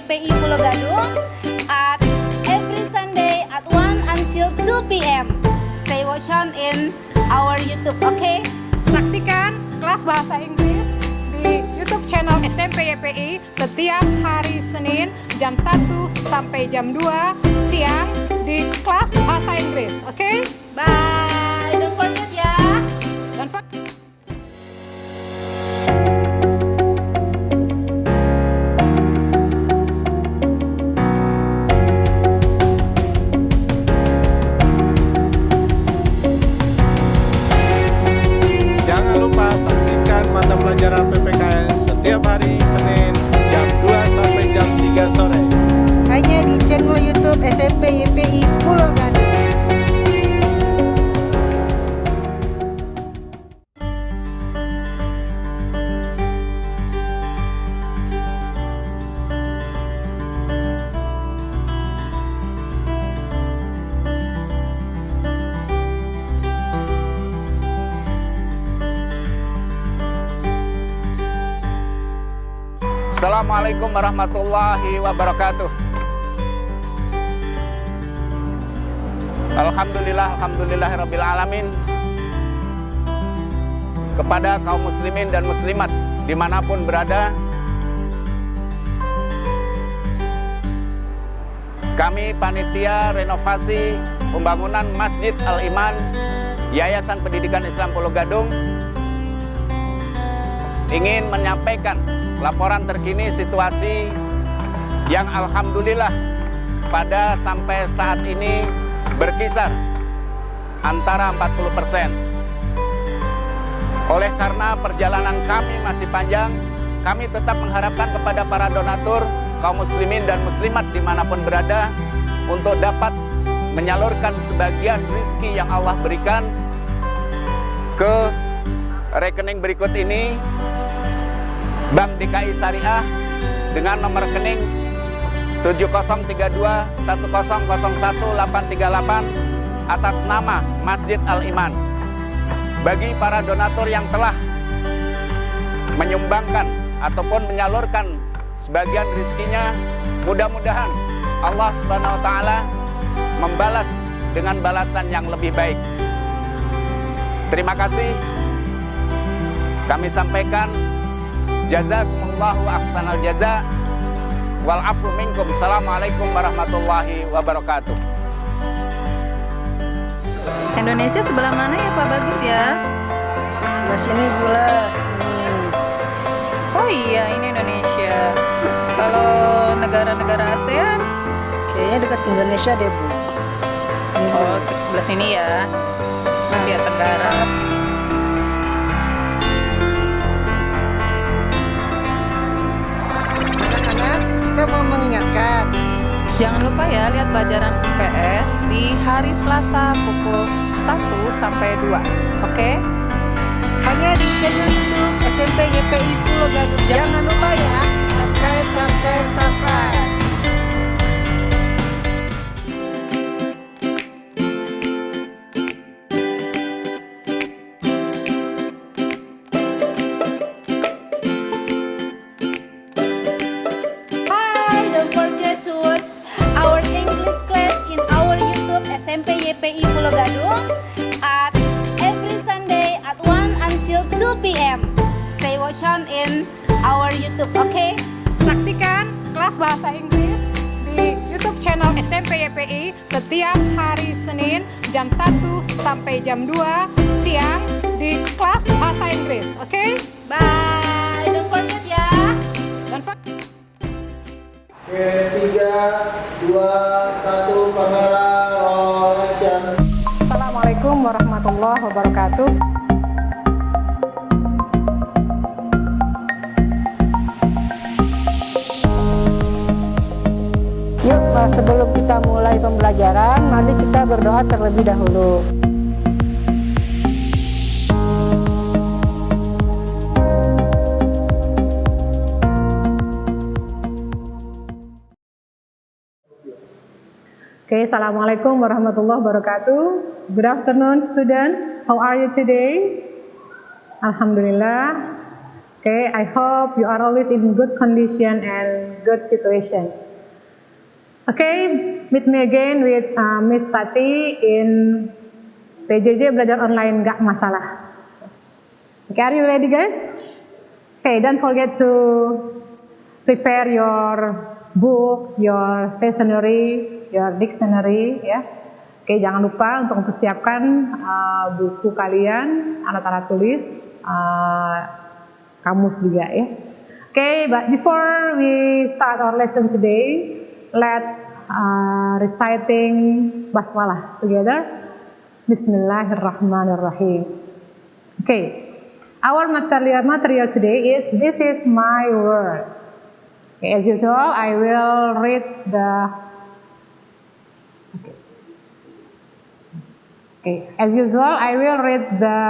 YPI Pulau Gadung at every Sunday at 1 until 2 p.m. Stay watch on in our YouTube, okay? Saksikan kelas bahasa Inggris di YouTube channel SMP YPI setiap hari Senin jam 1 sampai jam 2 siang di kelas bahasa Inggris, okay? Bye. Don't forget ya. Don't forget. Jangan lupa saksikan mata pelajaran PPKN setiap hari Senin jam 2 sampai jam 3 sore. Hanya di channel YouTube SMP YPI Pulau Gadung. Assalamualaikum warahmatullahi wabarakatuh. Alhamdulillahirabbil alamin. Kepada kaum muslimin dan muslimat dimanapun berada, kami panitia renovasi pembangunan Masjid Al-Iman Yayasan Pendidikan Islam Pulau Gadung ingin menyampaikan laporan terkini situasi yang alhamdulillah pada sampai saat ini berkisar antara 40%. Oleh karena perjalanan kami masih panjang, kami tetap mengharapkan kepada para donatur, kaum muslimin dan muslimat dimanapun berada untuk dapat menyalurkan sebagian rezeki yang Allah berikan ke rekening berikut ini. Bank DKI Syariah dengan nomor rekening 703210010838 atas nama Masjid Al-Iman. Bagi para donatur yang telah menyumbangkan ataupun menyalurkan sebagian rezekinya, mudah-mudahan Allah Subhanahu wa taala membalas dengan balasan yang lebih baik. Terima kasih. Kami sampaikan jazakumullahu ahsanal jaza wal afu minkum. Assalamualaikum warahmatullahi wabarakatuh. Indonesia sebelah mana ya Pak Bagus ya? Sebelah sini pula. Nih. Oh iya, ini Indonesia. Kalau negara-negara ASEAN? Kayaknya dekat Indonesia deh, Bu. Ini, Bu. Oh, sebelah sini ya. Asia Tenggara. Anak-anak, kita mau mengingatkan. Jangan lupa ya lihat pelajaran IPS di hari Selasa pukul 1 sampai 2. Oke? Hanya di channel YouTube SMP YPI Pulau Gadung. Jangan lupa ya. Subscribe. Hi, don't forget to watch our English class in our YouTube SMP YPI Pulau Gadung at every Sunday at 1 until 2 p.m. Stay watch on in our YouTube, okay? Saksikan kelas bahasa Inggris di YouTube channel SMP YPI setiap hari Senin jam 1 sampai jam 2 siang di kelas bahasa Inggris, okay? Bye. Don't forget ya. Don't forget. Oke, 3, 2, 1, kamera roll action. Assalamualaikum warahmatullahi wabarakatuh. Yuk, sebelum kita mulai pembelajaran, mari kita berdoa terlebih dahulu. Okay, Assalamualaikum warahmatullahi wabarakatuh. Good afternoon, students. How are you today? Alhamdulillah. Okay, I hope you are always in good condition and good situation. Okay, meet me again with Miss Tati in PJJ Belajar Online Gak Masalah. Okay, are you ready guys? Okay, don't forget to prepare your book, your stationery, your dictionary, ya. Oke, jangan lupa untuk mempersiapkan buku kalian, alat-alat tulis, kamus juga ya. Oke, but before we start our lesson today, let's reciting basmalah together. Bismillahirrahmanirrahim. Okay, our material today is "This is my word." Okay, as usual, I will read the. Okay, as usual, I will read the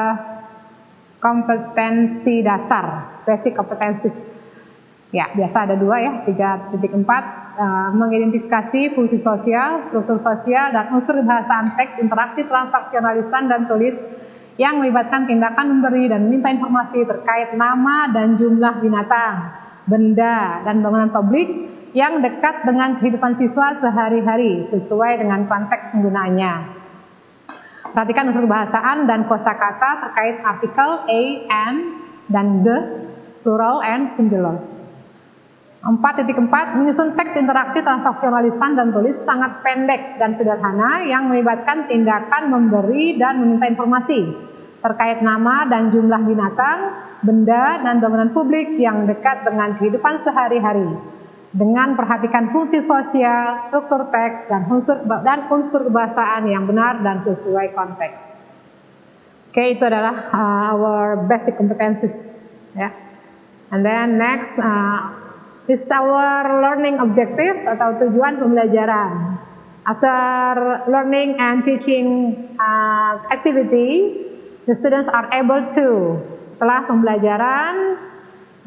kompetensi dasar, basic competencies. Ya, biasa ada 2 ya, 3.4 mengidentifikasi fungsi sosial, struktur sosial, dan unsur bahasaan teks, interaksi transaksional lisan dan tulis yang melibatkan tindakan memberi dan meminta informasi terkait nama dan jumlah binatang, benda, dan bangunan publik yang dekat dengan kehidupan siswa sehari-hari sesuai dengan konteks penggunaannya. Perhatikan unsur bahasaan dan kosakata terkait artikel a, and, dan the, plural and singular. 4.4 menyusun teks interaksi transaksional lisan dan tulis sangat pendek dan sederhana yang melibatkan tindakan memberi dan meminta informasi terkait nama dan jumlah binatang, benda, dan bangunan publik yang dekat dengan kehidupan sehari-hari dengan perhatikan fungsi sosial, struktur teks, dan unsur kebahasaan yang benar dan sesuai konteks. Oke, itu adalah our basic competencies ya. And then next this is our learning objectives atau tujuan pembelajaran. After learning and teaching activity, the students are able to, setelah pembelajaran,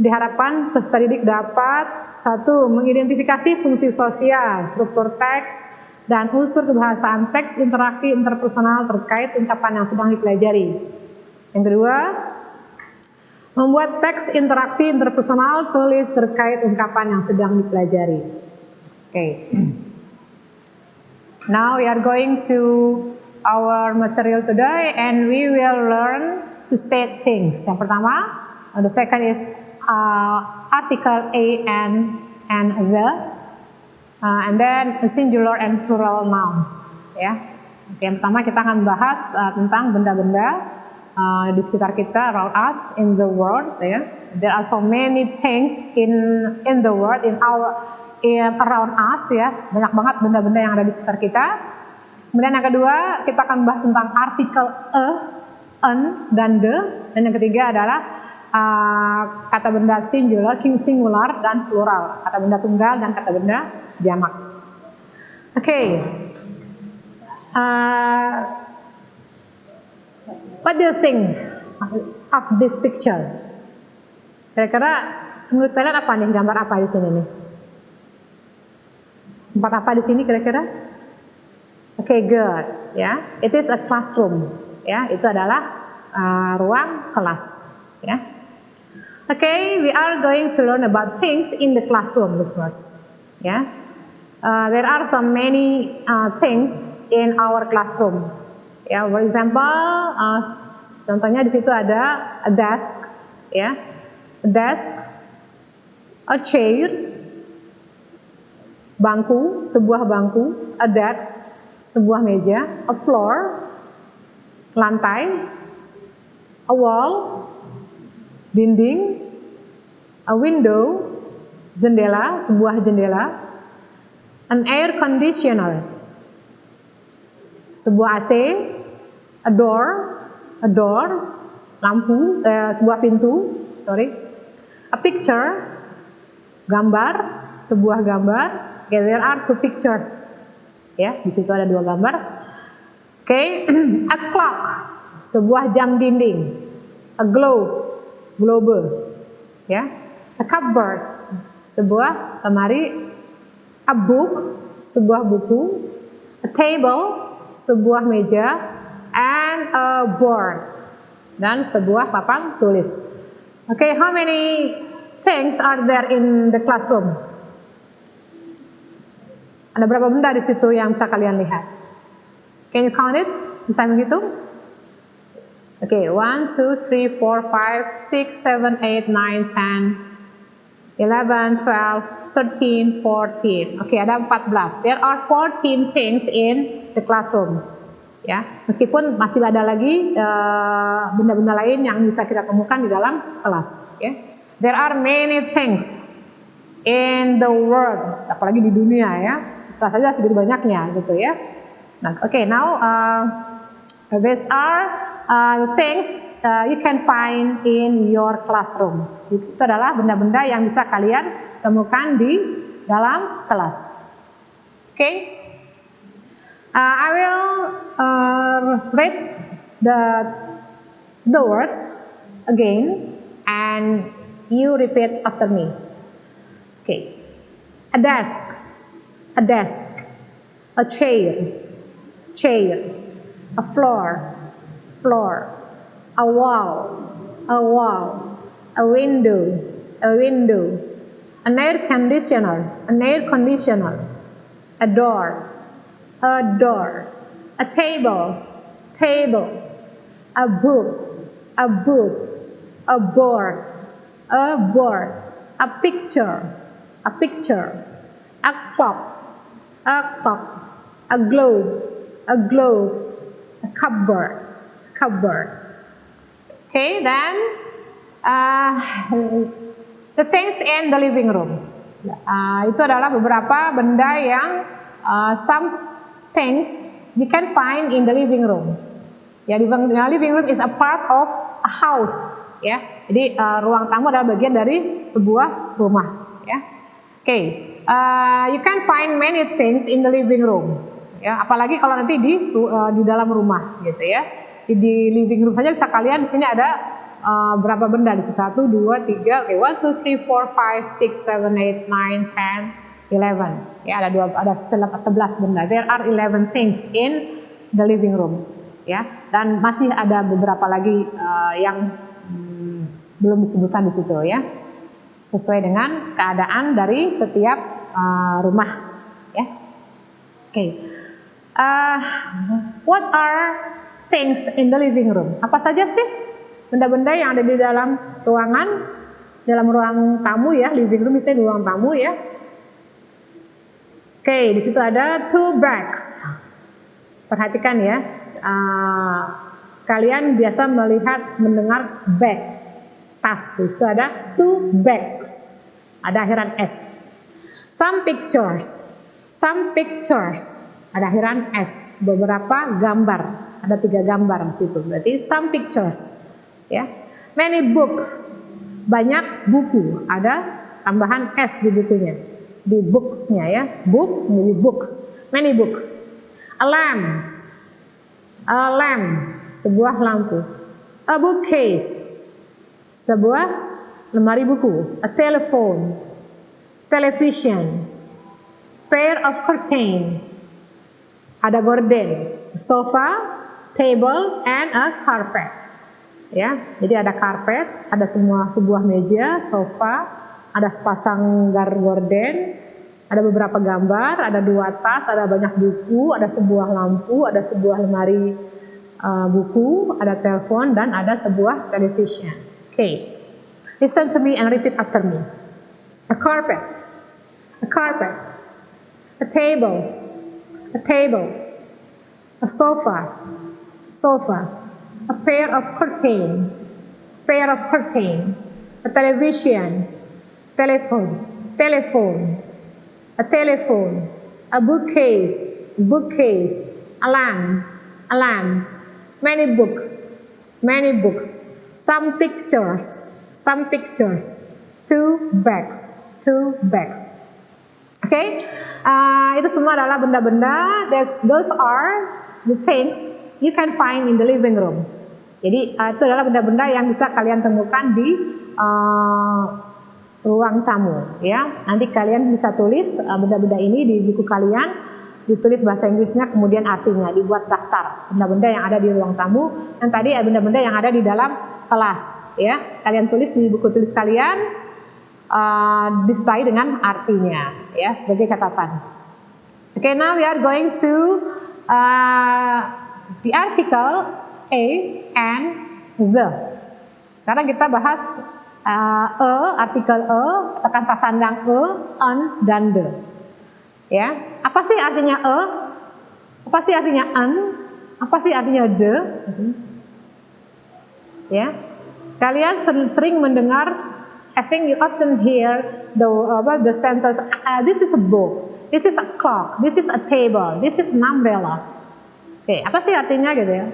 diharapkan peserta didik dapat 1. Mengidentifikasi fungsi sosial, struktur teks, dan unsur kebahasaan teks interaksi interpersonal terkait ungkapan yang sedang dipelajari. Yang kedua, membuat teks interaksi interpersonal tulis terkait ungkapan yang sedang dipelajari. Okay. Now we are going to our material today and we will learn to state things. Yang pertama, the second is article a, and the, and then singular and plural nouns. Ya. Oke, yang pertama kita akan bahas tentang benda-benda di sekitar kita, around us, in the world. Ya. There are so many things in the world, around us. Ya, banyak banget benda-benda yang ada di sekitar kita. Kemudian yang kedua kita akan bahas tentang artikel a, an, dan the, dan yang ketiga adalah kata benda singular dan plural, kata benda tunggal dan kata benda jamak. Okay. What do you think of this picture? Kira-kira menurut kalian apa nih, gambar apa di sini nih? Tempat apa di sini kira-kira? Okay, good. Ya, it is a classroom. Ya, itu adalah ruang kelas. Ya. Okay, we are going to learn about things in the classroom first. Yeah, there are so many things in our classroom. Yeah, for example, contohnya di situ ada a desk, ya, a desk, a chair, bangku, sebuah bangku, a desk, sebuah meja, a floor, lantai, a wall, dinding, a window, jendela, sebuah jendela, an air conditioner, sebuah AC, a door, lampu, sebuah pintu, a picture, gambar, sebuah gambar. Okay, there are 2 pictures. Ya, di situ ada 2 gambar. Okay, a clock, sebuah jam dinding, a globe, ya, a cupboard, sebuah lemari, a book, sebuah buku, a table, sebuah meja, and a board, dan sebuah papan tulis. Okay, how many things are there in the classroom? Ada berapa benda di situ yang bisa kalian lihat? Can you count it? Bisa menghitung? Okay, 1, 2, 3, 4, 5, 6, 7, 8, 9, 10, 11, 12, 13, 14. Okay, ada 14. There are 14 things in the classroom. Ya, meskipun masih ada lagi benda-benda lain yang bisa kita temukan di dalam kelas. Ya. There are many things in the world, apalagi di dunia ya. Kelas saja segitu banyaknya gitu ya. Nah, okay, now these are the things you can find in your classroom. Itu adalah benda-benda yang bisa kalian temukan di dalam kelas. Okay. I will read the words again, and you repeat after me. Okay. A desk, a desk. A chair, chair. A floor, floor. A wall, a wall. A window, a window. An air conditioner, an air conditioner. A door, a door. A table, table. A book, a book. A board, a board. A picture, a picture. A clock, a clock. A globe, a globe. A cupboard, cupboard. Okay, then the things in the living room. Itu adalah beberapa benda yang some things you can find in the living room. Ya, the living room is a part of a house. Ya, jadi ruang tamu adalah bagian dari sebuah rumah. Ya, okay. You can find many things in the living room. Ya, apalagi kalau nanti di dalam rumah, gitu ya. Di living room saja bisa kalian di sini ada berapa benda di situ? 1, 2, 3, okay, 1, 2, 3, 4, 5, 6, 7, 8, 9, 10, 11. Ya, ada 11 benda. There are 11 things in the living room. Ya, dan masih ada beberapa lagi yang belum disebutkan di situ ya. Sesuai dengan keadaan dari setiap rumah. Ya, okay. What are things in the living room? Apa saja sih benda-benda yang ada di dalam ruangan, dalam ruang tamu ya, living room misalnya ruang tamu ya. Oke, di situ ada 2 bags. Perhatikan ya, kalian biasa mendengar bag, tas. Di situ ada 2 bags, ada akhiran s. Some pictures, ada akhiran s. Beberapa gambar, ada 3 gambar di situ. Berarti some pictures. Ya, many books, banyak buku, ada tambahan s di bukunya, di books-nya ya, book menjadi books, many books. A lamp, sebuah lampu. A bookcase, sebuah lemari buku. A telephone, television. Pair of curtain, ada gorden. Sofa, table, and a carpet. Ya, jadi ada karpet, ada sebuah meja, sofa, ada sepasang gorden, ada beberapa gambar, ada 2 tas, ada banyak buku, ada sebuah lampu, ada sebuah lemari buku, ada telepon, dan ada sebuah television. Okay, listen to me and repeat after me. A carpet, a carpet. A table, a table. A sofa, sofa. A pair of curtain, a television, telephone, a telephone, a bookcase, a lamp, many books, some pictures, 2 bags. Okay, itu semua adalah benda-benda. Those are the things you can find in the living room. Jadi itu adalah benda-benda yang bisa kalian temukan di ruang tamu. Ya, nanti kalian bisa tulis benda-benda ini di buku kalian, ditulis bahasa Inggrisnya, kemudian artinya, dibuat daftar benda-benda yang ada di ruang tamu, dan tadi benda-benda yang ada di dalam kelas, ya. Kalian tulis di buku tulis kalian, disertai dengan artinya, ya, sebagai catatan. Okay, now we are going to the article a and the. Sekarang kita bahas artikel atau kata sandang an dan the. Ya, apa sih artinya apa sih artinya an, apa sih artinya the? Ya, kalian sering mendengar, I think you often hear the sentence, this is a book, this is a clock, this is a table, this is an umbrella. Oke, apa sih artinya gitu ya?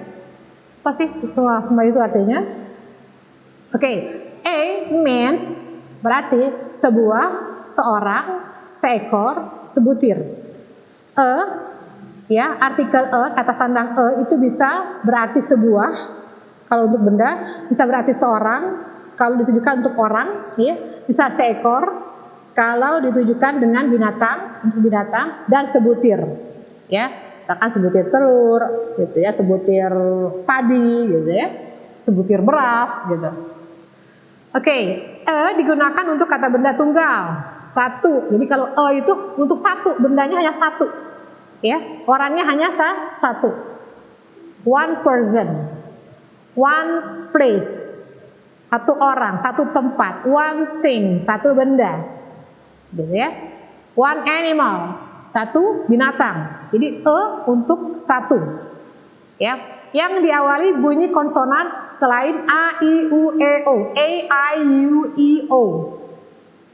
Apa sih semua itu artinya? Oke, a means berarti sebuah, seorang, seekor, sebutir. Ya, artikel kata sandang itu bisa berarti sebuah, kalau untuk benda, bisa berarti seorang, kalau ditujukan untuk orang, ya, bisa seekor, kalau ditujukan dengan binatang, untuk binatang, dan sebutir, ya, misalkan sebutir telur, gitu ya, sebutir padi, gitu ya, sebutir beras, gitu. Oke, digunakan untuk kata benda tunggal, satu. Jadi kalau itu untuk satu, bendanya hanya satu, ya, orangnya hanya satu, one person, one place. Satu orang, satu tempat, one thing, satu benda, gitu ya. One animal, satu binatang. Jadi untuk satu, ya. Yang diawali bunyi konsonan selain a, i, u, e, o, a, i, u, i, o.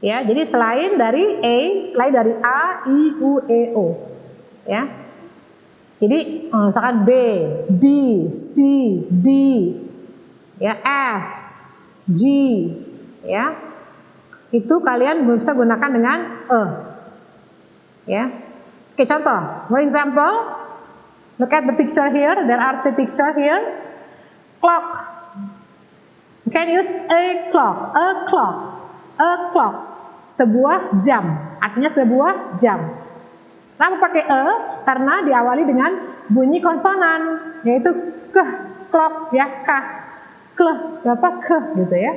Ya, jadi selain dari a, i, u, e, o. Ya. Jadi misalkan b, b, c, d, ya, f, G, ya, itu kalian bisa gunakan dengan ya. Oke, contoh, for example, look at the picture here. There are three picture here. Clock. You can use a clock, a clock. Sebuah jam, artinya sebuah jam. Kenapa pakai karena diawali dengan bunyi konsonan, yaitu clock, ya, k. Apa ke gitu ya.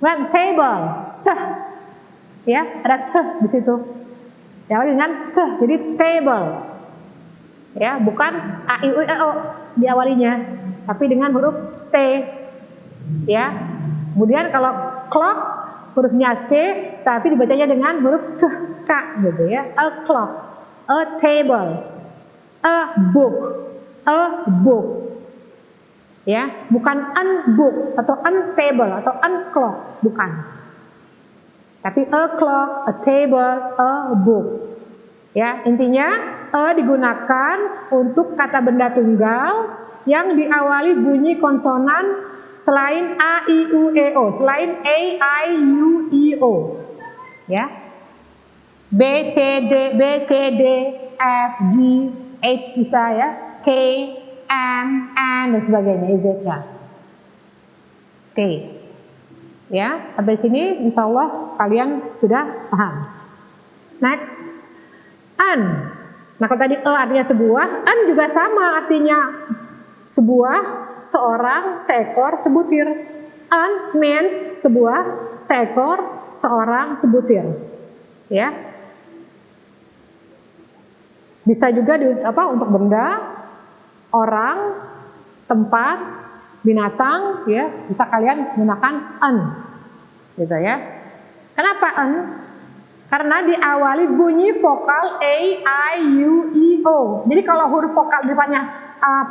Kemudian table, ya, ada di situ. Ya, dengan jadi table. Ya, bukan a, i, u, e, o diawalinya, tapi dengan huruf t. Ya. Kemudian kalau clock hurufnya c, tapi dibacanya dengan huruf k gitu ya. A clock, a table, a book, a book. Ya, bukan unbook atau untable atau unclock, bukan. Tapi a clock, a table, a book. Ya, intinya digunakan untuk kata benda tunggal yang diawali bunyi konsonan selain a, i, u, e, o, selain a, i, u, i, o. Ya. B, C, D, F, G, H bisa ya, K, M, N, dan sebagainya, etc. Oke, ya, sampai sini insya Allah kalian sudah paham. Next, an. Nah, kalau tadi artinya sebuah, an juga sama artinya sebuah, seorang, seekor, sebutir. An means sebuah, seekor, seorang, sebutir. Ya, bisa juga untuk benda, orang, tempat, binatang, ya, bisa kalian gunakan an, gitu ya. Kenapa an? Karena diawali bunyi vokal a, i, u, i, o. Jadi kalau huruf vokal di depannya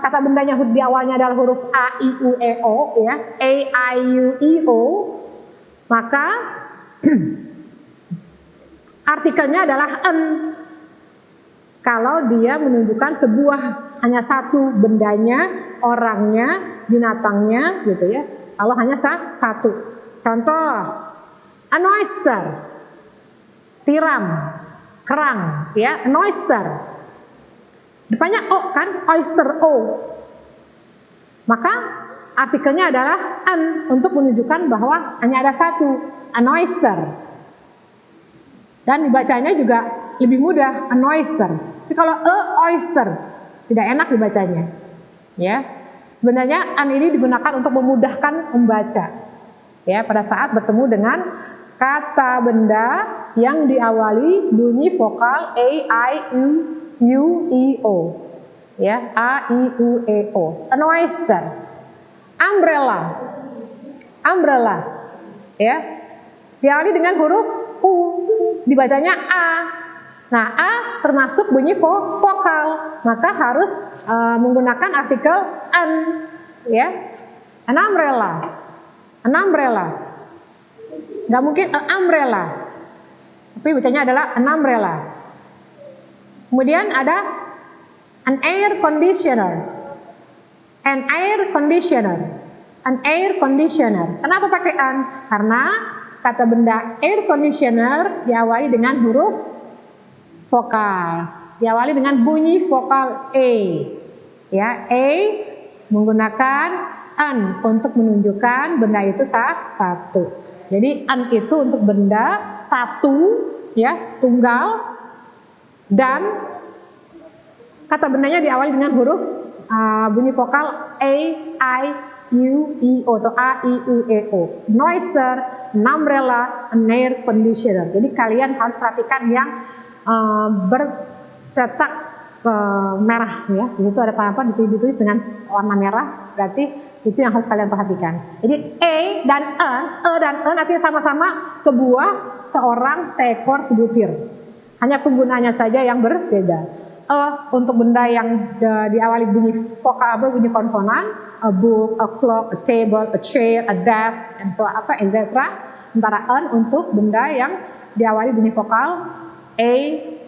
kata bendanya di awalnya adalah huruf a, i, u, e, o, ya, a, i, u, i, o, maka artikelnya adalah an. Kalau dia menunjukkan sebuah, hanya satu bendanya, orangnya, binatangnya, gitu ya. Kalau hanya satu. Contoh, an oyster, tiram, kerang, ya, an oyster. Depannya o kan, oyster o. Maka artikelnya adalah an untuk menunjukkan bahwa hanya ada satu, an oyster. Dan dibacanya juga lebih mudah, an oyster. Tapi kalau oyster tidak enak dibacanya, ya. Sebenarnya an ini digunakan untuk memudahkan membaca. Ya, pada saat bertemu dengan kata benda yang diawali bunyi vokal a, i, u, i, o. Ya, a, i, u, e, o. An oyster. Umbrella. Umbrella. Ya. Diawali dengan huruf u, dibacanya a. Nah, a termasuk bunyi vokal, maka harus menggunakan artikel an, ya. An umbrella, an umbrella. Nggak mungkin a umbrella, tapi bacanya adalah an umbrella. Kemudian ada an air conditioner, an air conditioner, an air conditioner. Kenapa pakai an? Karena kata benda air conditioner diawali dengan huruf vokal, diawali dengan bunyi vokal a. Ya, a menggunakan an untuk menunjukkan benda itu satu. Jadi an itu untuk benda satu, ya, tunggal, dan kata bendanya diawali dengan huruf bunyi vokal a, i, u, i, o atau a, i, u, e, o. An oyster, an umbrella, an air conditioner. Jadi kalian harus perhatikan yang bercetak merah, ya. Itu ada apa ditulis dengan warna merah, berarti itu yang harus kalian perhatikan. Jadi e dan an artinya sama-sama seorang, seekor, sebutir. Hanya penggunaannya saja yang berbeda. Untuk benda yang diawali bunyi vokal bunyi konsonan, a book, a clock, a table, a chair, a desk, and so etc. Sementara an untuk benda yang diawali bunyi vokal a,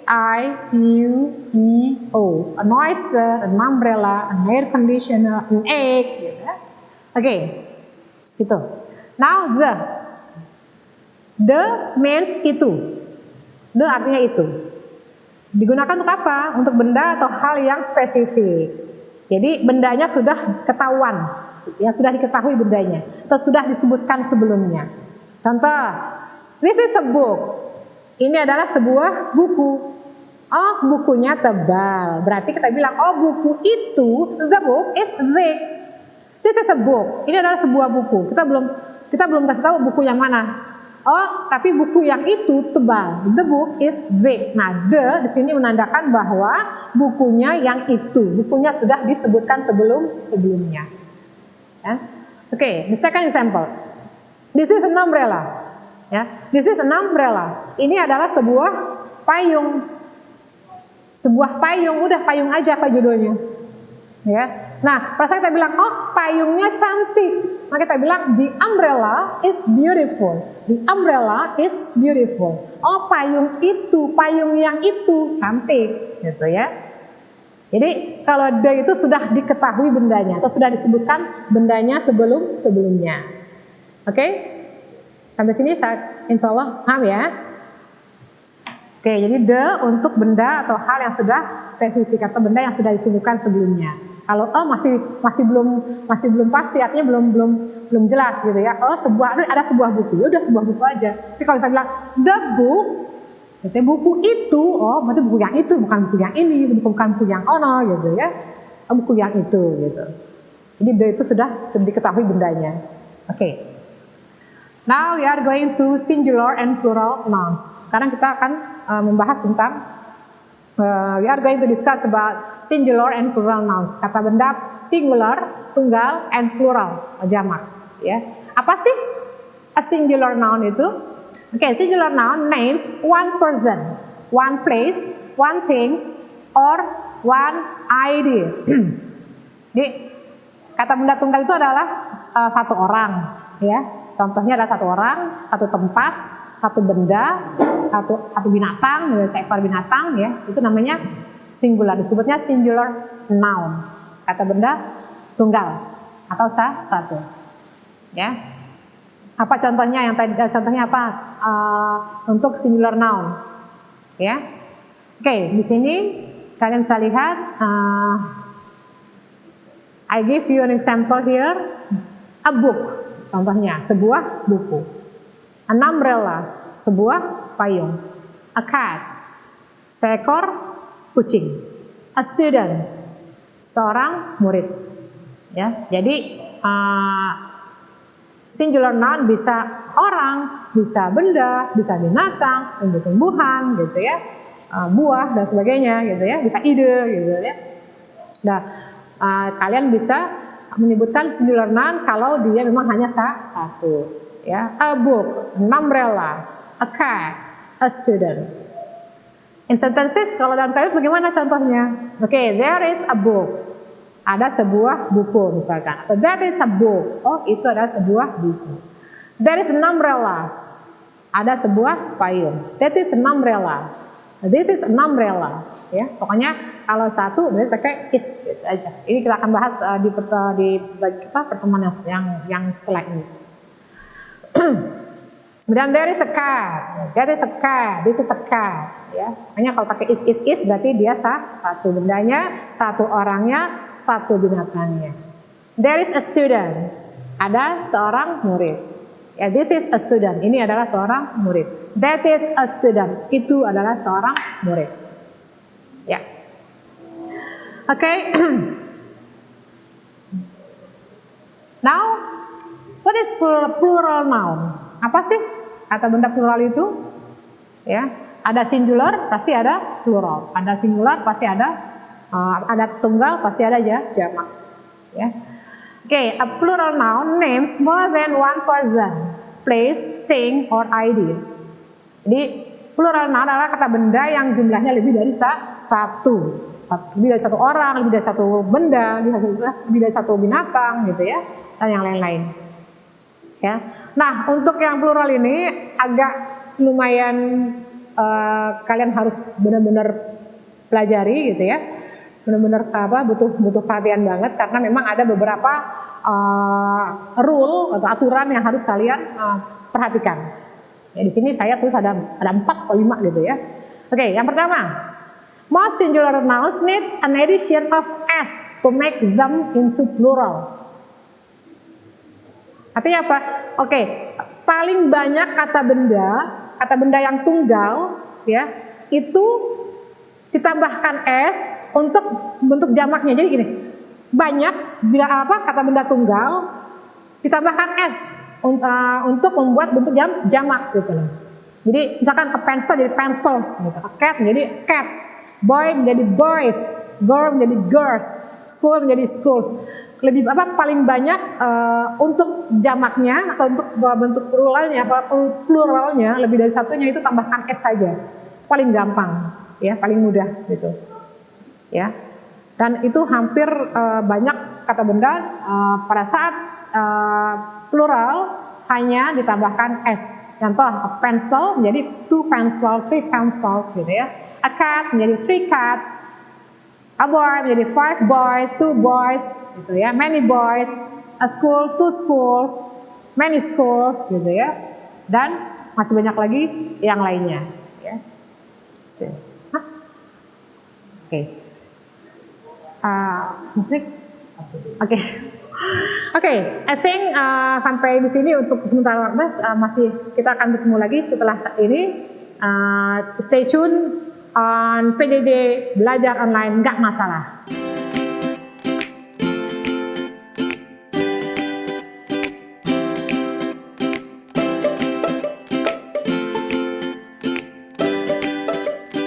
i, u, e, o. An oyster, an umbrella, an air conditioner, an egg, gitu ya. Oke, gitu. Now the means itu. The artinya itu. Digunakan untuk apa? Untuk benda atau hal yang spesifik. Jadi bendanya sudah ketahuan, ya, sudah diketahui bendanya, atau sudah disebutkan sebelumnya. Contoh, this is a book. Ini adalah sebuah buku. Oh, bukunya tebal. Berarti kita bilang, oh, buku itu, the book is thick. This is a book. Ini adalah sebuah buku. Kita belum kasih tahu buku yang mana. Oh, tapi buku yang itu tebal. The book is thick. Nah, the di sini menandakan bahwa bukunya yang itu. Bukunya sudah disebutkan sebelumnya. Ya. Oke, the second example. This is an umbrella. Ya, this is an umbrella. Ini adalah sebuah payung. Sebuah payung, udah payung aja apa judulnya. Ya. Nah, pada saat kita bilang, oh, payungnya cantik. Maka kita bilang, the umbrella is beautiful. The umbrella is beautiful. Oh, payung yang itu cantik, gitu ya. Jadi kalau the itu sudah diketahui bendanya atau sudah disebutkan bendanya sebelumnya. Oke? Sampai sini insya Allah paham ya. Oke, jadi the untuk benda atau hal yang sudah spesifik atau benda yang sudah disebutkan sebelumnya. Kalau masih belum pasti, artinya belum jelas gitu ya. Oh, ada sebuah buku, ya udah sebuah buku aja. Tapi kalau kita bilang the book, berarti buku itu, oh berarti buku yang itu, bukan buku yang ini, bukan buku yang ono gitu ya. Oh, buku yang itu gitu. Jadi the itu sudah diketahui bendanya. Oke. Now we are going to singular and plural nouns. Sekarang kita akan membahas tentang we are going to discuss about singular and plural nouns. Kata benda singular, tunggal, and plural, jamak. Ya. Apa sih a singular noun itu? Oke, singular noun names one person, one place, one things, or one idea. Jadi kata benda tunggal itu adalah satu orang. Ya. Contohnya adalah satu orang, satu tempat, satu benda, satu binatang, seekor binatang, ya, itu namanya singular, disebutnya singular noun. Kata benda tunggal atau satu, ya. Apa contohnya yang tadi? Contohnya apa untuk singular noun, ya? Oke, di sini kalian bisa lihat. I give you an example here, a book. Contohnya sebuah buku, an umbrella, sebuah payung, a cat, seekor kucing, a student, seorang murid, Ya, jadi singular noun bisa orang, bisa benda, bisa binatang, tumbuh-tumbuhan, gitu ya, buah dan sebagainya, gitu ya, bisa ide, gitu ya. Nah, kalian bisa menyebutkan singular noun kalau dia memang hanya satu, ya. A book, an umbrella, a cat, a student. In sentences, kalau dalam kalimat bagaimana contohnya? Oke, there is a book. Ada sebuah buku misalkan. Atau that is a book. Oh, itu adalah sebuah buku. There is an umbrella. Ada sebuah payung. That is an umbrella. This is an umbrella. Ya, pokoknya kalau satu berarti pakai is gitu aja. Ini kita akan bahas di pertemuan yang setelah ini. Kemudian there is a cat. That is a cat. This is a cat. Ya, makanya kalau pakai is berarti dia satu bendanya, satu orangnya, satu binatangnya. There is a student. Ada seorang murid. Ya, this is a student. Ini adalah seorang murid. That is a student. Itu adalah seorang murid. Ya. Oke. Now, what is plural noun? Apa sih kata benda plural itu? Ya, ada singular pasti ada plural. Ada singular pasti ada tunggal pasti ada jamak. Ya. Oke, a plural noun names more than one person, place, thing, or idea. Jadi plural noun adalah kata benda yang jumlahnya lebih dari satu. Lebih dari satu orang, lebih dari satu benda, lebih dari satu binatang gitu ya, dan yang lain-lain. Ya. Nah, untuk yang plural ini agak lumayan kalian harus benar-benar pelajari gitu ya. Benar-benar butuh perhatian banget karena memang ada beberapa rule atau aturan yang harus kalian perhatikan. Ya, di sini saya tulis ada 4 atau 5 gitu ya. Oke, yang pertama, most singular nouns need an addition of s to make them into plural. Artinya apa? Oke, paling banyak kata benda yang tunggal ya, itu ditambahkan s untuk bentuk jamaknya. Jadi gini, banyak bila kata benda tunggal ditambahkan s untuk membuat bentuk jamak gitu loh. Jadi misalkan a pencil jadi pencils gitu, a cat menjadi cats, boy menjadi boys, girl menjadi girls, school menjadi schools. Lebih paling banyak untuk jamaknya atau untuk bentuk pluralnya lebih dari satunya itu tambahkan s saja. Paling gampang ya, paling mudah gitu. Ya. Dan itu hampir banyak kata benda pada saat plural hanya ditambahkan s. Contoh, a pencil menjadi 2 pencils, 3 pencils gitu ya. A cat menjadi 3 cats. A boy menjadi 5 boys, 2 boys gitu ya. Many boys, a school, 2 schools, many schools gitu ya. Dan masih banyak lagi yang lainnya ya. Oke. Musik? Oke. Oke, I think sampai di sini untuk sementara waktu masih kita akan bertemu lagi setelah ini. Stay tune on PJJ Belajar Online, nggak masalah.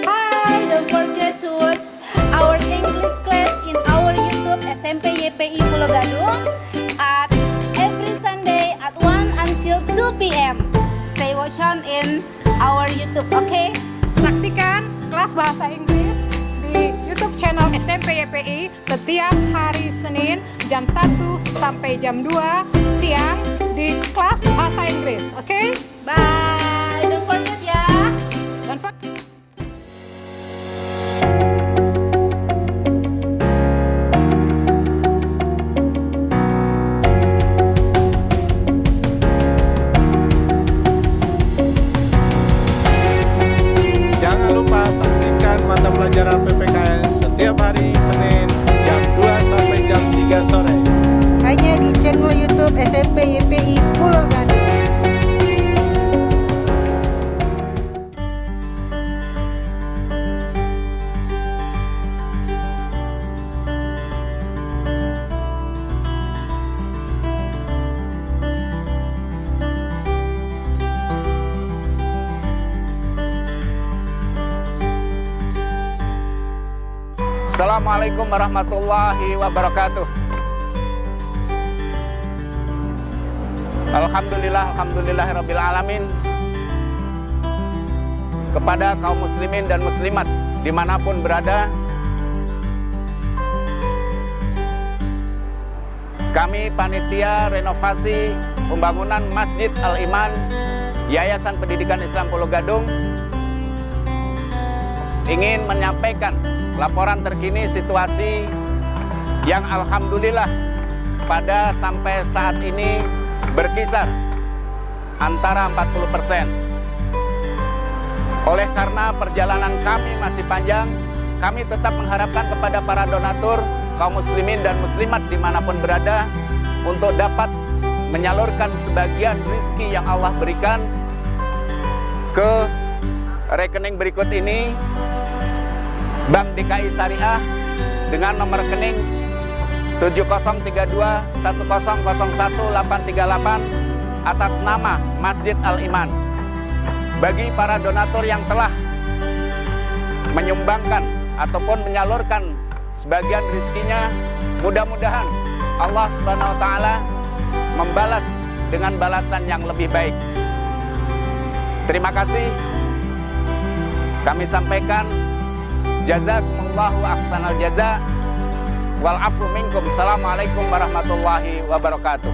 Hi, don't forget to watch our English class in our YouTube SMP YPI Pulau Gadung at every Sunday at 1 until 2 p.m. Stay watch on in our YouTube, okay? Saksikan kelas bahasa Inggris di YouTube channel SMP YPI setiap hari Senin jam 1 sampai jam 2 siang di kelas bahasa Inggris, okay? Bye. Don't forget ya. Don't forget. Jangan lupa saksikan mata pelajaran PPKN setiap hari Senin jam 2 sampai jam 3 sore. Hanya di channel YouTube SMP YPI Pulau Gadung. Assalamualaikum warahmatullahi wabarakatuh. Alhamdulillahirabbil alamin. Kepada kaum muslimin dan muslimat dimanapun berada, kami panitia renovasi pembangunan Masjid Al-Iman Yayasan Pendidikan Islam Pulau Gadung ingin menyampaikan laporan terkini situasi yang alhamdulillah pada sampai saat ini berkisar antara 40%. Oleh karena perjalanan kami masih panjang, kami tetap mengharapkan kepada para donatur, kaum muslimin dan muslimat dimanapun berada, untuk dapat menyalurkan sebagian rezeki yang Allah berikan ke rekening berikut ini. Bank DKI Syariah dengan nomor rekening 703210010838 atas nama Masjid Al-Iman. Bagi para donatur yang telah menyumbangkan ataupun menyalurkan sebagian rezekinya, mudah-mudahan Allah Subhanahu wa taala membalas dengan balasan yang lebih baik. Terima kasih. Kami sampaikan jazakumullahu ahsanal jaza wal afu minkum. Assalamualaikum warahmatullahi wabarakatuh.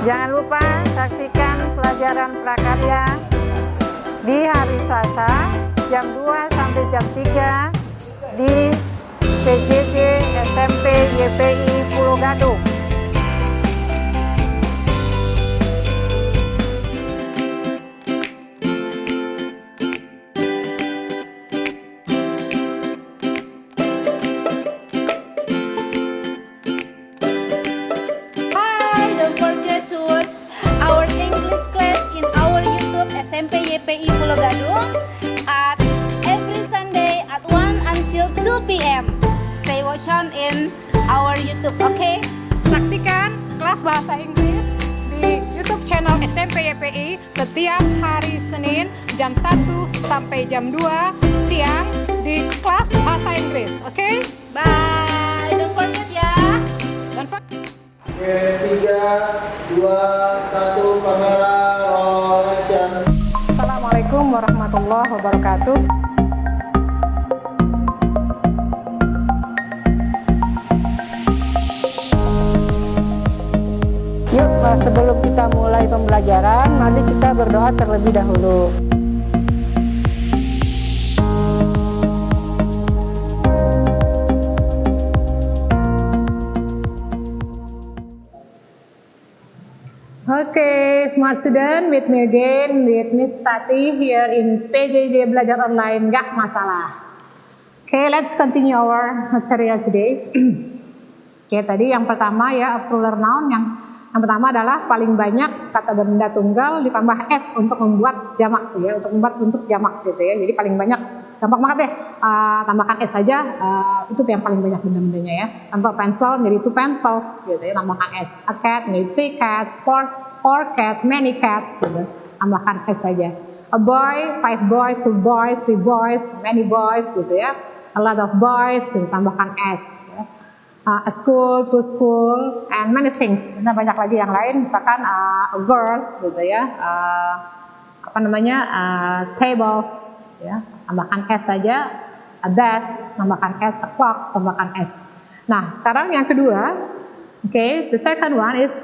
Jangan lupa saksikan pelajaran prakarya di hari Selasa jam 2 sampai jam 3 di PJJ SMP YPI Pulau Gadung. Hi, don't forget to watch our English class in our YouTube SMP YPI Pulau Gadung at every Sunday at 1 until 2 p.m. Stay watch on in our YouTube, okay? Saksikan kelas bahasa Inggris di YouTube channel SMP YPI setiap hari Senin jam 1 sampai jam 2 siang di kelas bahasa Inggris. Oke? Bye, don't forget ya. Don't forget. Oke, 3, 2, 1, kamera roll action. Assalamualaikum warahmatullahi wabarakatuh. Yuk, sebelum kita mulai pembelajaran, mari kita berdoa terlebih dahulu. Okay, smart student, with me again, with Miss Tati here in PJJ Belajar Online, gak masalah. Okay, let's continue our material today. Oke, tadi yang pertama ya, plural noun, yang pertama adalah paling banyak kata benda tunggal ditambah s untuk membuat jamak ya, untuk membuat bentuk jamak gitu ya. Jadi paling banyak, gampang banget ya, tambahkan s saja, itu yang paling banyak benda-bendanya ya. Contoh pencil menjadi 2 pencils gitu ya, tambahkan s. A cat menjadi 3 cats, 4 cats, many cats gitu, tambahkan s saja. A boy, 5 boys, 2 boys, 3 boys, many boys gitu ya. A lot of boys gitu, tambahkan s ya. A school, 2 school, and many things. Nah, banyak lagi yang lain, misalkan girls gitu ya, tables ya, tambahkan s saja. A desk, tambahkan s. A clock, tambahkan s. Nah, sekarang yang kedua, okay, the second one is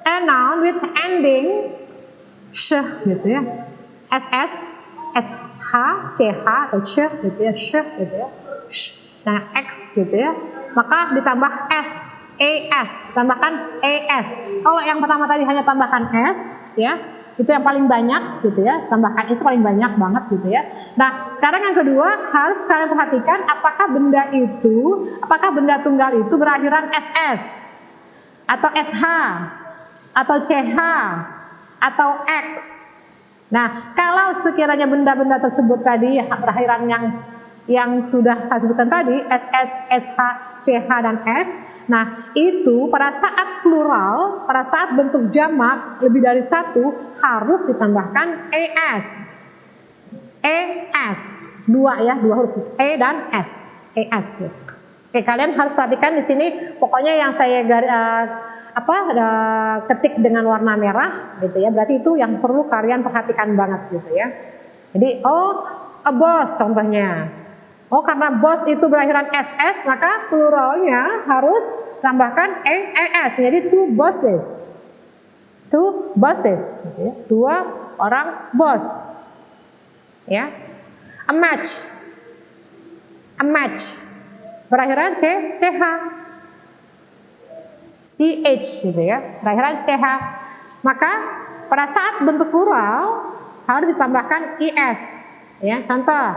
a noun with ending sh gitu ya, ss, sh, ch atau ch gitu ya, sh gitu ya, sh, nah x gitu ya. Maka ditambah s, as, tambahkan as. Kalau yang pertama tadi hanya tambahkan s, ya, itu yang paling banyak gitu ya, tambahkan s itu paling banyak banget gitu ya. Nah, sekarang yang kedua harus kalian perhatikan apakah benda tunggal itu berakhiran ss, atau sh, atau ch, atau x, Nah, kalau sekiranya benda-benda tersebut tadi berakhiran yang sudah saya sebutkan tadi, SS, SH, CH, dan X. Nah, itu pada saat plural, pada saat bentuk jamak lebih dari satu harus ditambahkan ES. ES, dua huruf E dan S. ES. Oke, kalian harus perhatikan di sini. Pokoknya yang saya ketik dengan warna merah, gitu ya. Berarti itu yang perlu kalian perhatikan banget, gitu ya. Jadi, a boss contohnya. Karena boss itu berakhiran SS, maka pluralnya harus tambahkan ES. Jadi two bosses. Two bosses. Gitu ya. Dua orang bos. Ya. A match. A match. Berakhiran CH. CH gitu ya. Berakhiran CH. Maka pada saat bentuk plural harus ditambahkan IS. Ya, contoh.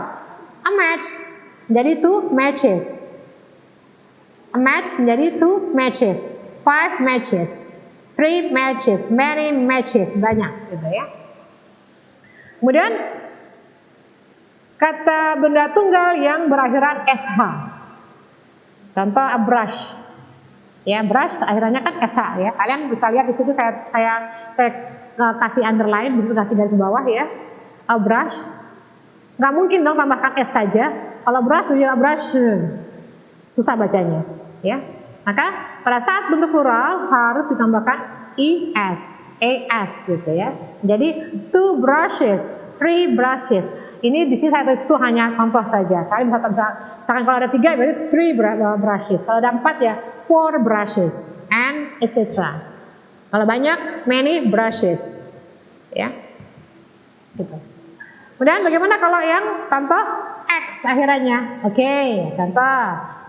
A match menjadi two matches. A match menjadi two matches. 5 matches. 3 matches. Many matches. Banyak gitu ya. Kemudian kata benda tunggal yang berakhiran SH. Contoh a brush. Ya, brush akhirannya kan SH ya. Kalian bisa lihat di situ saya kasih underline, di situ kasih garis bawah ya. A brush. Nggak mungkin dong tambahkan S saja. Kalau brush jadi brush. Susah bacanya, ya. Maka pada saat bentuk plural harus ditambahkan ES, ES gitu ya. Jadi 2 brushes, 3 brushes. Ini di sini saya tulis itu hanya contoh saja. Kalian bisa misalkan kalau ada 3 berarti 3 brushes. Kalau ada 4 ya 4 brushes and etc. Kalau banyak many brushes. Ya. Gitu. Kemudian bagaimana kalau yang contoh X akhirannya? Oke, contoh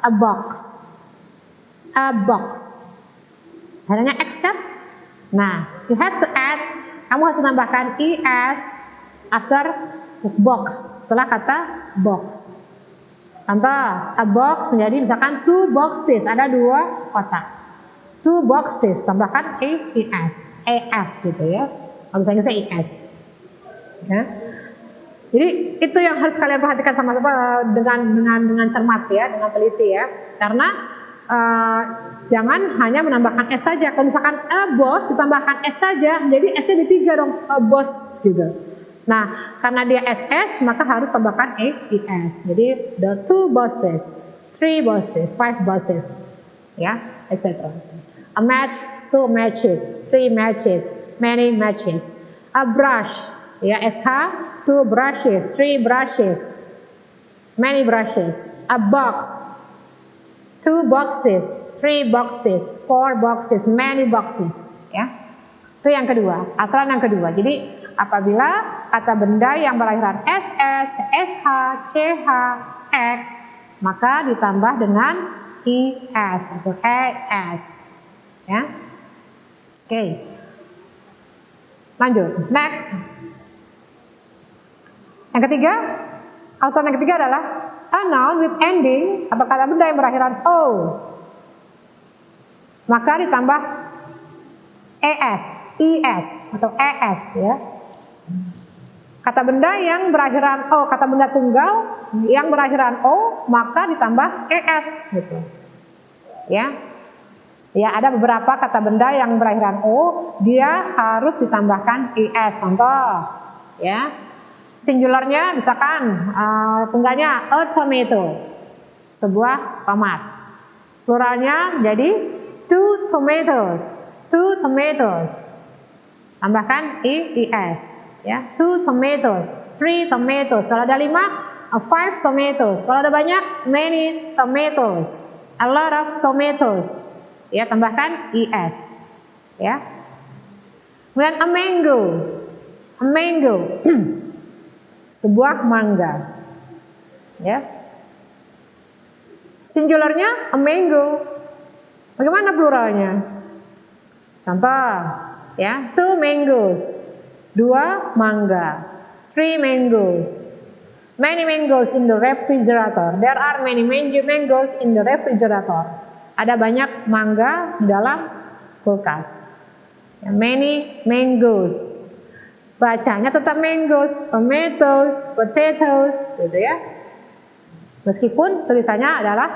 a box. A box. Akhirannya X kan? Nah, you have to add, kamu harus menambahkan ES after box, setelah kata box. Contoh, a box menjadi misalkan 2 boxes, ada 2 kotak. 2 boxes, tambahkan ES, ES gitu ya. Kalau misalnya saya ES. Ya. Jadi itu yang harus kalian perhatikan sama-sama dengan cermat ya, dengan teliti ya. Karena jangan hanya menambahkan S saja. Kalau misalkan a boss ditambahkan S saja, jadi S-nya di 3 dong, a boss gitu. Nah, karena dia SS, maka harus tambahkan ES. Jadi, the 2 bosses, 3 bosses, 5 bosses, ya, etc. A match, 2 matches, 3 matches, many matches. A brush, ya, SH, 2 brushes, 3 brushes, many brushes. A box, 2 boxes, 3 boxes, 4 boxes, many boxes, ya. Itu yang kedua, aturan yang kedua. Jadi, apabila kata benda yang berakhiran SS, SH, CH, X, maka ditambah dengan IS atau ES. Ya. Oke. Lanjut. Next. Yang ketiga, aturan yang ketiga adalah a noun with ending atau kata benda yang berakhiran O. Maka ditambah ES, IS atau ES ya. Kata benda yang berakhiran O, kata benda tunggal yang berakhiran O, maka ditambah ES gitu. Ya. Ya, ada beberapa kata benda yang berakhiran O, dia harus ditambahkan ES. Contoh, ya. Singularnya misalkan tunggalnya a tomato. Sebuah tomat. Pluralnya menjadi 2 tomatoes. 2 tomatoes. Tambahkan ES. Ya, 2 tomatoes, 3 tomatoes. Kalau ada 5, 5 tomatoes. Kalau ada banyak, many tomatoes, a lot of tomatoes. Ya, tambahkan ES. Ya. Kemudian a mango, a mango, sebuah mangga. Ya. Singularnya a mango. Bagaimana pluralnya? Contoh, ya, 2 mangoes. 2 mangga, 3 mangoes, many mangoes in the refrigerator. There are many mangoes in the refrigerator. Ada banyak mangga di dalam kulkas. Many mangoes. bacanya tetap mangoes, tomatoes, potatoes, gitu ya. Meskipun tulisannya adalah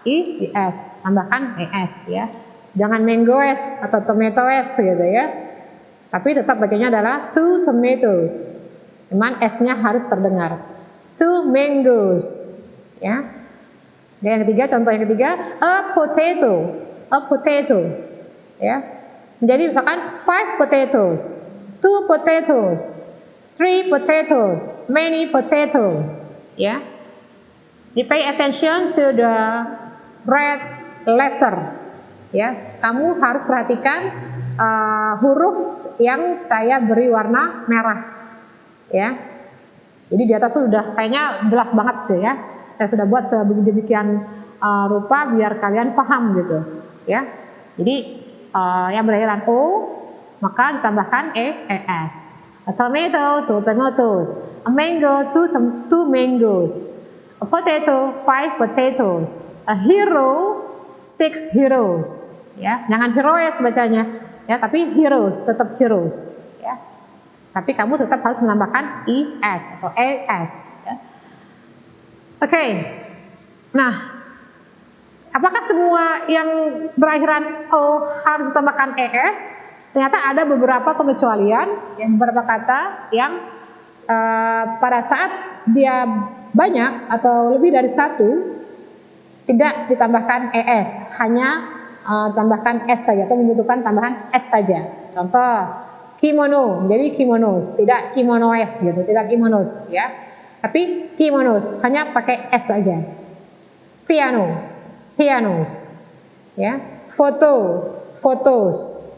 IES, tambahkan ES ya. Jangan mangoes atau tomatoes gitu ya. Tapi tetap bacanya adalah 2 tomatoes. Cuman S-nya harus terdengar. 2 mangoes ya. Dan yang ketiga, contoh yang ketiga, a potato ya. Jadi misalkan 5 potatoes, 2 potatoes, 3 potatoes, many potatoes ya. You pay attention to the red letter ya. Kamu harus perhatikan huruf yang saya beri warna merah ya. Jadi di atas sudah kayaknya jelas banget tuh ya. Saya sudah buat sedemikian rupa biar kalian paham gitu ya. Jadi yang berakhiran O maka ditambahkan ES. A tomato, 2 tomatoes. A mango, 2 mangoes. A potato, 5 potatoes. A hero, 6 heroes. Ya, jangan heroes bacanya, ya, tapi heroes, tetap heroes. Ya. Tapi kamu tetap harus menambahkan ES atau ES. Ya. Oke, nah, apakah semua yang berakhiran O harus ditambahkan ES? Ternyata ada beberapa pengecualian, yang beberapa kata yang pada saat dia banyak atau lebih dari satu tidak ditambahkan ES, hanya tambahkan S saja atau membutuhkan tambahan S saja. Contoh kimono menjadi kimonos, tidak kimonoes gitu, tidak kimonos ya. Tapi kimonos hanya pakai S saja. Piano, pianos ya. Foto, fotos.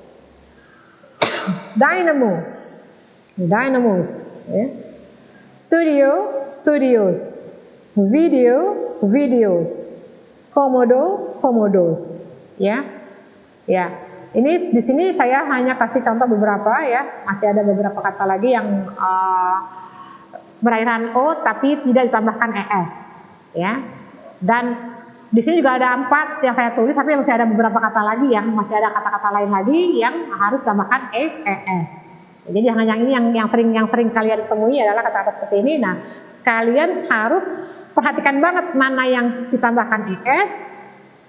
Dynamo, dynamos ya. Studio, studios. Video, videos. Komodo, komodos ya. Ya. Ini di sini saya hanya kasih contoh beberapa ya. Masih ada beberapa kata lagi yang berakhiran O tapi tidak ditambahkan ES ya. Dan di sini juga ada 4 yang saya tulis, tapi masih ada beberapa kata lagi yang masih ada kata-kata lain lagi yang harus tambahkan ES. Jadi yang sering kalian temui adalah kata-kata seperti ini. Nah, kalian harus perhatikan banget mana yang ditambahkan ES,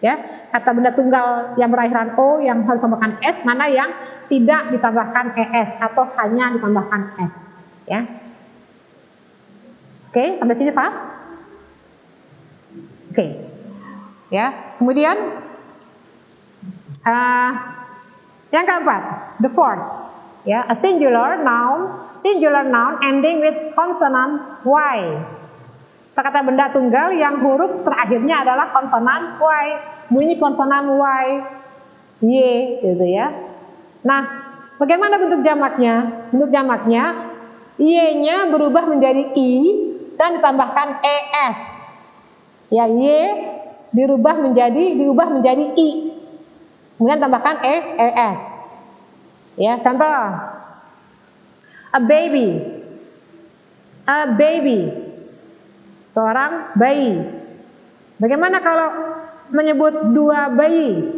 ya. Kata benda tunggal yang berakhiran O yang harus tambahkan S, mana yang tidak ditambahkan ES atau hanya ditambahkan S, ya. Oke, sampai sini paham? Oke. Ya, kemudian yang keempat, the fourth, ya, a singular noun ending with consonant Y. Kata benda tunggal yang huruf terakhirnya adalah konsonan Y, bunyi konsonan Y, gitu ya. Nah, bagaimana bentuk jamaknya? Bentuk jamaknya Y-nya berubah menjadi I dan ditambahkan ES. Ya, Y diubah menjadi I, kemudian tambahkan ES. Ya, contoh, a baby, seorang bayi. Bagaimana kalau menyebut 2 bayi?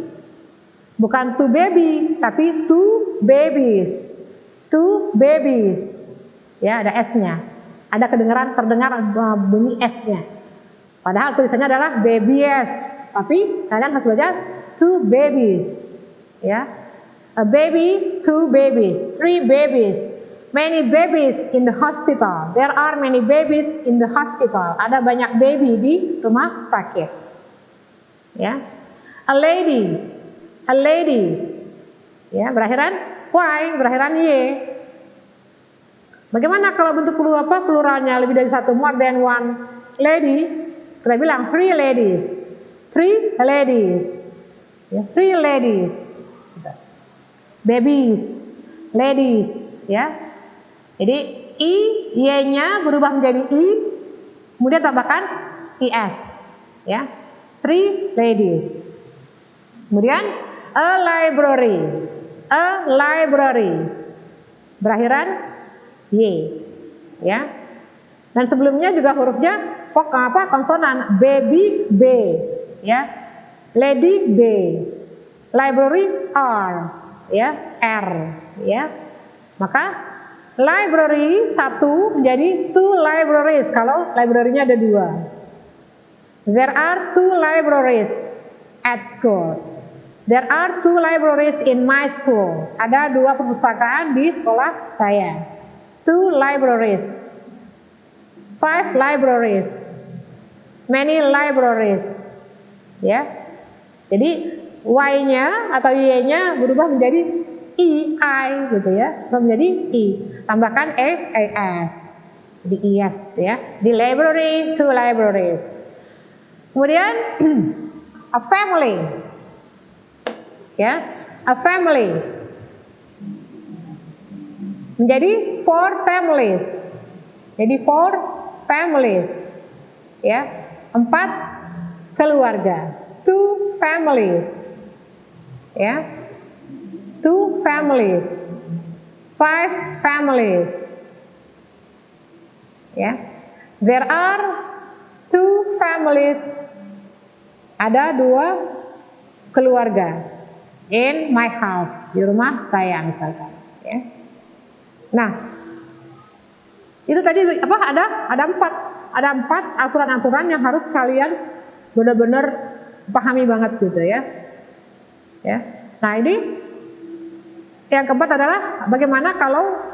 Bukan 2 baby, tapi 2 babies. Ya, ada S-nya, ada terdengar bunyi S-nya. Padahal tulisannya adalah babies, tapi kalian harus baca 2 babies, ya. A baby, 2 babies, 3 babies, many babies in the hospital. There are many babies in the hospital. Ada banyak baby di rumah sakit, ya. A lady, ya, berakhiran Y, berakhiran Y. Bagaimana kalau bentuk pluralnya lebih dari satu, more than one lady? Kita bilang 3 ladies, ya, 3 ladies, babies, ladies, ya. Jadi Y-nya berubah menjadi I, kemudian tambahkan IS, ya, 3 ladies. Kemudian a library, berakhiran Y, ya. Dan sebelumnya juga hurufnya konsonan, baby B, ya, lady D, library R, ya, R, ya. Maka Library 1 menjadi 2 libraries kalau library-nya ada 2. There are 2 libraries at school. There are 2 libraries in my school. Ada 2 perpustakaan di sekolah saya. 2 libraries. 5 libraries. Many libraries. Ya. Jadi Y-nya atau Y-nya berubah menjadi I gitu ya. Berubah menjadi I. Tambahkan ES. Jadi IS ya. Di library, 2 libraries. Kemudian a family. Ya, a family. Menjadi 4 families. Jadi 4 families. Ya. 4 keluarga. 2 families. Ya. 2 families. 5 families. Ya. There are 2 families. Ada 2 keluarga in my house, di rumah saya misalkan, ya. Nah, itu tadi apa? Ada 4 aturan-aturan yang harus kalian benar-benar pahami banget gitu ya. Ya. Nah, ini yang keempat adalah bagaimana kalau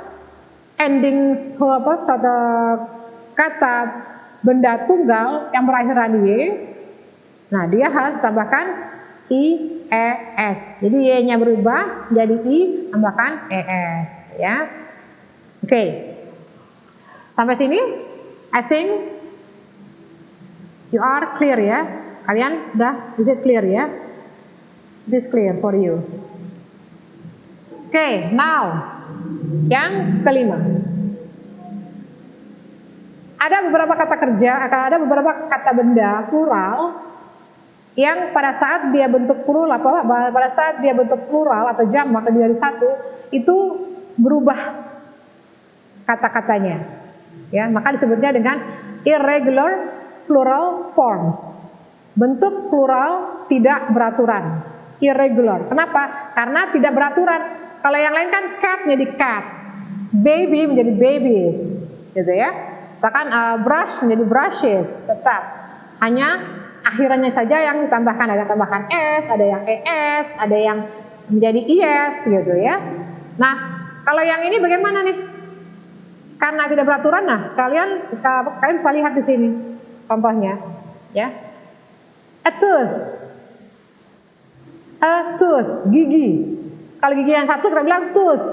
ending suatu kata benda tunggal yang berakhiran Y. Nah, dia harus tambahkan IES. Jadi Y-nya berubah jadi I, tambahkan ES ya. Oke. Sampai sini I think you are clear ya. Kalian sudah, is it clear ya? It is clear for you. Oke, now yang kelima. Ada beberapa kata kerja, ada beberapa kata benda plural yang pada saat dia bentuk plural atau jamak lebih dari 1 itu berubah kata-katanya. Ya, maka disebutnya dengan irregular plural forms. Bentuk plural tidak beraturan. Irregular. Kenapa? Karena tidak beraturan. Kalau yang lain kan cat menjadi cats, baby menjadi babies, gitu ya. Misalkan brush menjadi brushes, tetap hanya akhirannya saja yang ditambahkan. Ada yang tambahkan S, ada yang ES, ada yang menjadi IS, gitu ya. Nah, kalau yang ini bagaimana nih? Karena tidak beraturan, nah kalian bisa lihat di sini contohnya, ya. A tooth, gigi. Kalau gigi yang satu kita bilang tooth,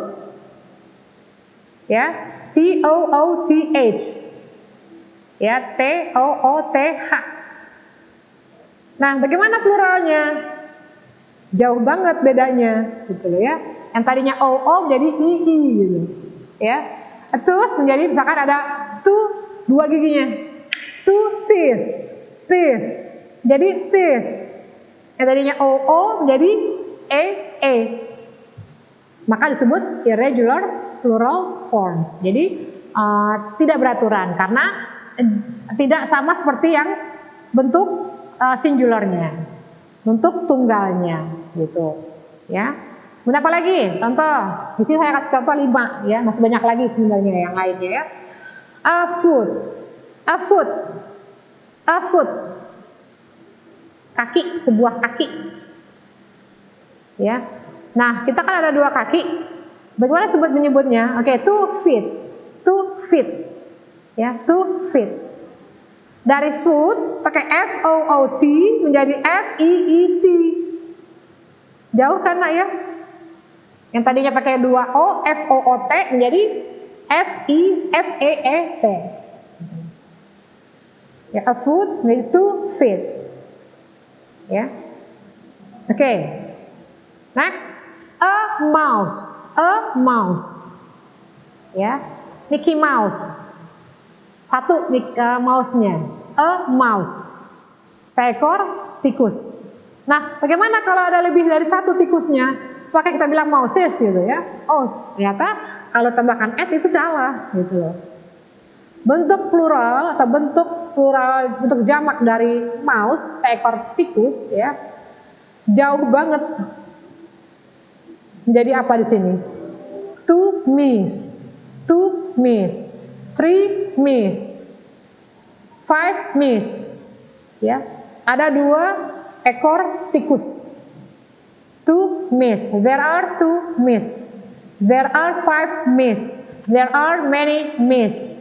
ya, TOOTH, ya, TOOTH. Nah, bagaimana pluralnya? Jauh banget bedanya, gitu loh ya. Yang tadinya OO menjadi II, gitu, ya. A tooth menjadi misalkan ada 2 giginya, 2 teeth, jadi teeth. Yang tadinya OO menjadi EE. Maka disebut irregular plural forms. Jadi tidak beraturan karena tidak sama seperti yang bentuk singularnya, bentuk tunggalnya, gitu. Ya. Kemudian apa lagi? Contoh. Di sini saya kasih contoh 5, ya. Masih banyak lagi sebenarnya yang lainnya, ya. A foot. Kaki, sebuah kaki. Ya. Nah, kita kan ada 2 kaki. Bagaimana menyebutnya? Oke, 2 feet. Ya, 2 feet. Dari foot pakai FOOT menjadi FEET. Jauh kan, Nak, ya? Yang tadinya pakai 2 O, FOOT menjadi FEET. Ya, a foot menjadi 2 feet. Ya. Oke. Next, a mouse. Ya, Mickey Mouse. 1 mouse-nya. A mouse. Seekor tikus. Nah, bagaimana kalau ada lebih dari 1 tikusnya? Pakai kita bilang mouses gitu ya. Oh, ternyata kalau tambahkan S itu salah gitu loh. Bentuk plural atau bentuk jamak dari mouse, seekor tikus ya. Jauh banget. Menjadi apa di sini? Two 2 miss, 3 miss, 5 miss. Ya, ada 2 ekor tikus. 2 miss. There are 2 miss. There are 5 miss. There are many miss.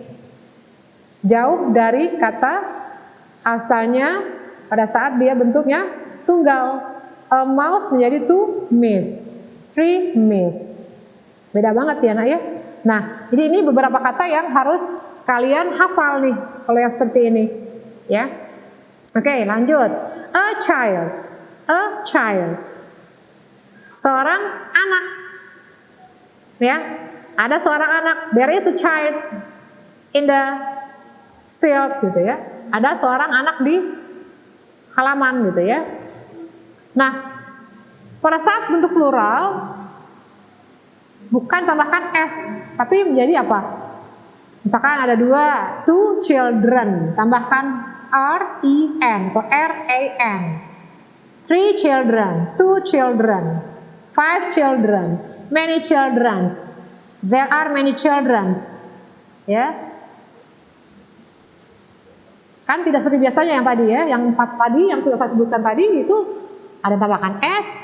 Jauh dari kata asalnya pada saat dia bentuknya tunggal. A mouse menjadi 2 miss, 3 miss. Beda banget ya nak ya. Nah, jadi ini beberapa kata yang harus kalian hafal nih kalau yang seperti ini ya. Oke, lanjut. A child. A child. Seorang anak. Ya. Ada seorang anak. There is a child in the field gitu ya. Ada seorang anak di halaman gitu ya. Nah, pada saat bentuk plural bukan tambahkan s, tapi menjadi apa? Misalkan ada 2 children, tambahkan R-E-N atau R-A-N. 3 children, 2 children, 5 children, many childrens. There are many childrens. Ya. Kan tidak seperti biasanya yang tadi ya, yang 4 tadi yang sudah saya sebutkan tadi itu ada tambahkan s,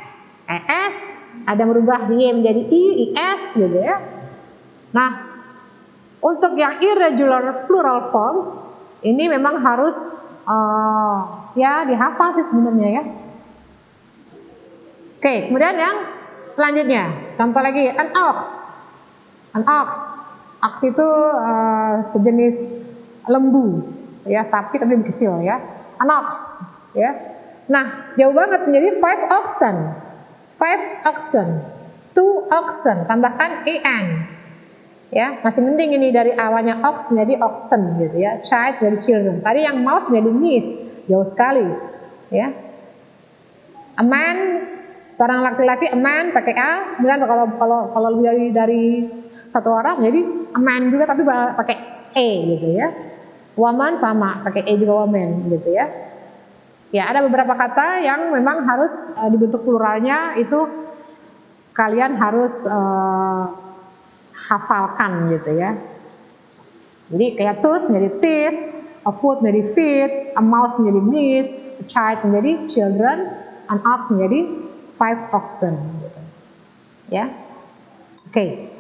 es, ada merubah y menjadi i, is gitu ya. Nah, untuk yang irregular plural forms ini memang harus ya dihafal sih sebenarnya ya. Oke, kemudian yang selanjutnya, contoh lagi, an ox. An ox. Ox itu sejenis lembu, ya sapi tapi lebih kecil ya. An ox, ya. Nah, jauh banget menjadi 5 oxen. 5 oxen. 2 oxen, tambahkan en. Ya, masih mending ini dari awalnya ox menjadi oxen gitu ya. Child dari children. Tadi yang mouse menjadi miss, jauh sekali, ya. A man, seorang laki-laki, a man pakai a, kemudian kalau lebih dari satu orang menjadi a man juga tapi pakai e gitu ya. Woman sama, pakai e juga woman gitu ya. Ya, ada beberapa kata yang memang harus dibentuk pluralnya itu kalian harus hafalkan gitu ya. Jadi kayak tooth menjadi teeth, a foot menjadi feet, a mouse menjadi miss, a child menjadi children, an ox menjadi 5 oxen gitu. Ya. Oke.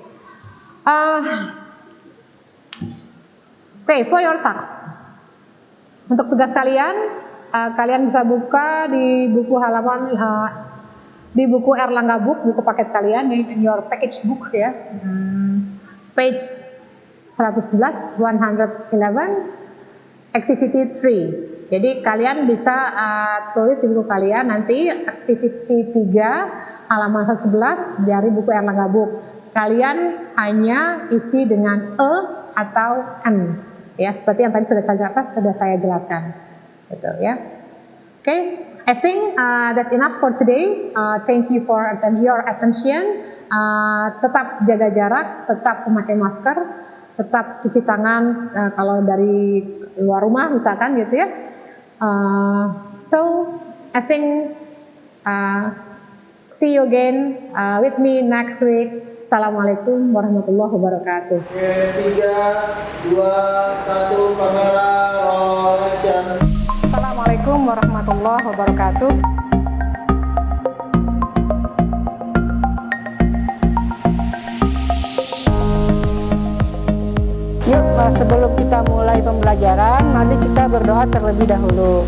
Oke, for your task. Untuk tugas kalian, kalian bisa buka di buku halaman di buku Erlangga Book, buku paket kalian in your package book ya. Page 111, 111, activity 3. Jadi kalian bisa tulis di buku kalian nanti activity 3 halaman 111 dari buku Erlangga Book. Kalian hanya isi dengan e atau n ya, seperti yang tadi sudah saya jelaskan. Gitu ya. Okay, I think that's enough for today. Thank you for your attention. Tetap jaga jarak, tetap memakai masker, tetap cuci tangan kalau dari luar rumah misalkan gitu ya. So I think see you again with me next week. Assalamualaikum warahmatullahi wabarakatuh. Oke, 3, 2, 1, kamera roll action. Assalamualaikum warahmatullahi wabarakatuh. Yuk, sebelum kita mulai pembelajaran, mari kita berdoa terlebih dahulu.